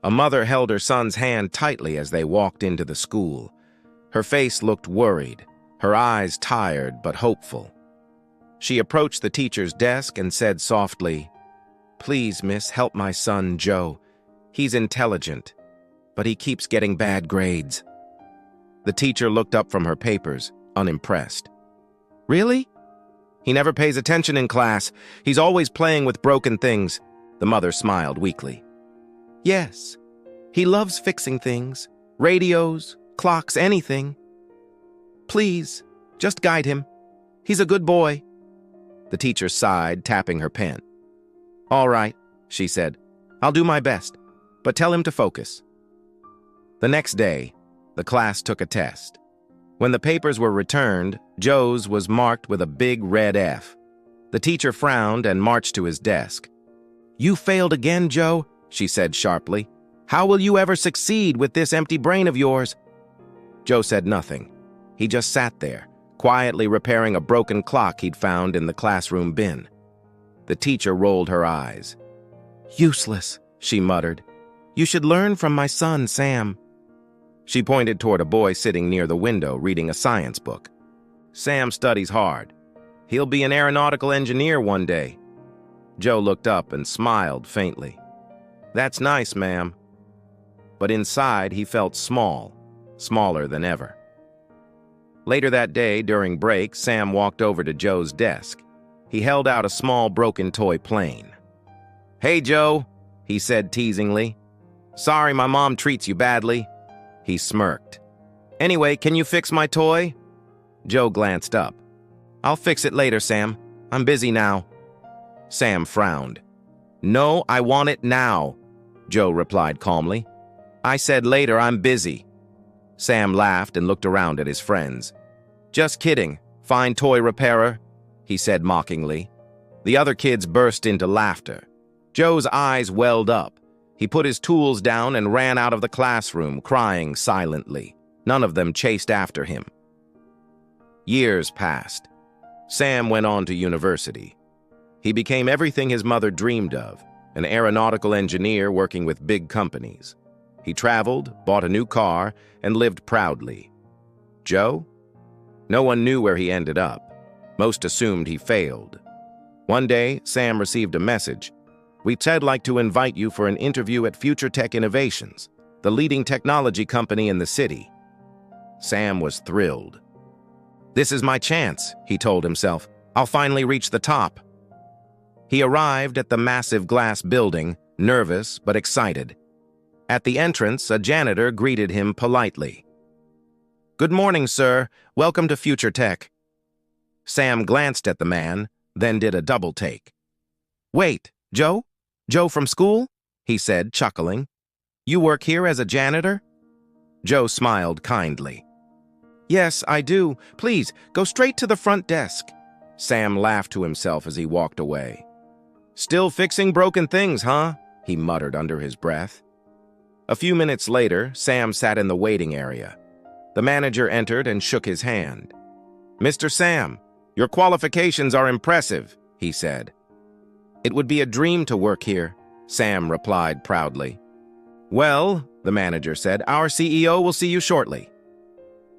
A mother held her son's hand tightly as they walked into the school. Her face looked worried, her eyes tired but hopeful. She approached the teacher's desk and said softly, "Please, miss, help my son, Joe. He's intelligent, but he keeps getting bad grades." The teacher looked up from her papers, unimpressed. "Really? He never pays attention in class. He's always playing with broken things." The mother smiled weakly. "Yes, he loves fixing things. Radios, clocks, anything. Please, just guide him. He's a good boy." The teacher sighed, tapping her pen. "All right," she said. "I'll do my best, but tell him to focus." The next day, the class took a test. When the papers were returned, Joe's was marked with a big red F. The teacher frowned and marched to his desk. "You failed again, Joe," she said sharply. "How will you ever succeed with this empty brain of yours?" Joe said nothing. He just sat there, quietly repairing a broken clock he'd found in the classroom bin. The teacher rolled her eyes. "Useless," she muttered. "You should learn from my son, Sam." She pointed toward a boy sitting near the window reading a science book. "Sam studies hard. He'll be an aeronautical engineer one day." Joe looked up and smiled faintly. "That's nice, ma'am." But inside he felt small, smaller than ever. Later that day, during break, Sam walked over to Joe's desk. He held out a small broken toy plane. "Hey, Joe," he said teasingly. "Sorry my mom treats you badly." He smirked. "Anyway, can you fix my toy?" Joe glanced up. "I'll fix it later, Sam. I'm busy now." Sam frowned. "No, I want it now," Joe replied calmly. "I said later, I'm busy." Sam laughed and looked around at his friends. "Just kidding, fine toy repairer," he said mockingly. The other kids burst into laughter. Joe's eyes welled up. He put his tools down and ran out of the classroom, crying silently. None of them chased after him. Years passed. Sam went on to university. He became everything his mother dreamed of, an aeronautical engineer working with big companies. He traveled, bought a new car, and lived proudly. Joe? No one knew where he ended up. Most assumed he failed. One day, Sam received a message. "We'd like to invite you for an interview at Future Tech Innovations, the leading technology company in the city." Sam was thrilled. "This is my chance," he told himself. "I'll finally reach the top." He arrived at the massive glass building, nervous but excited. At the entrance, a janitor greeted him politely. "Good morning, sir. Welcome to Future Tech." Sam glanced at the man, then did a double take. "Wait, Joe? Joe from school?" he said, chuckling. "You work here as a janitor?" Joe smiled kindly. "Yes, I do. Please, go straight to the front desk." Sam laughed to himself as he walked away. "Still fixing broken things, huh?" he muttered under his breath. A few minutes later, Sam sat in the waiting area. The manager entered and shook his hand. "Mr. Sam, your qualifications are impressive," he said. "It would be a dream to work here," Sam replied proudly. "Well," the manager said, "our CEO will see you shortly."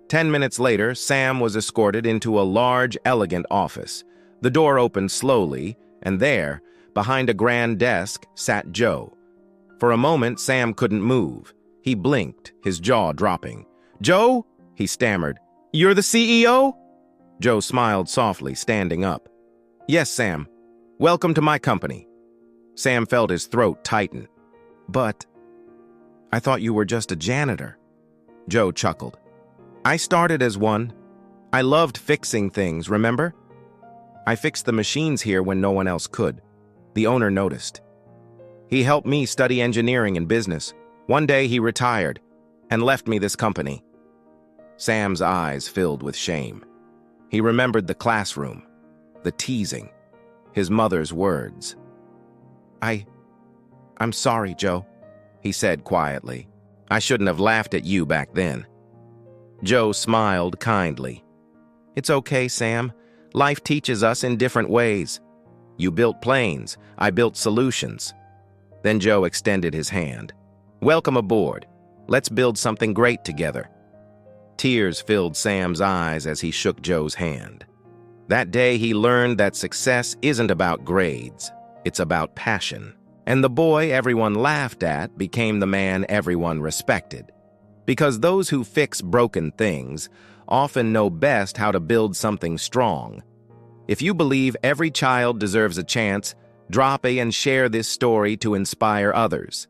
10 minutes later, Sam was escorted into a large, elegant office. The door opened slowly, and there, behind a grand desk, sat Joe. For a moment, Sam couldn't move. He blinked, his jaw dropping. "Joe?" he stammered. "You're the CEO?" Joe smiled softly, standing up. "Yes, Sam. Welcome to my company." Sam felt his throat tighten. "But I thought you were just a janitor." Joe chuckled. "I started as one. I loved fixing things, remember? I fixed the machines here when no one else could." The owner noticed. "He helped me study engineering and business. One day he retired and left me this company." Sam's eyes filled with shame. He remembered the classroom, the teasing, his mother's words. I'm sorry, Joe," he said quietly. "I shouldn't have laughed at you back then." Joe smiled kindly. "It's okay, Sam. Life teaches us in different ways. You built planes, I built solutions." Then Joe extended his hand. Welcome aboard. Let's build something great together." Tears filled Sam's eyes as he shook Joe's hand. That day he learned that success isn't about grades, it's about passion. And the boy everyone laughed at became the man everyone respected. Because those who fix broken things often know best how to build something strong. If you believe every child deserves a chance, drop a and share this story to inspire others.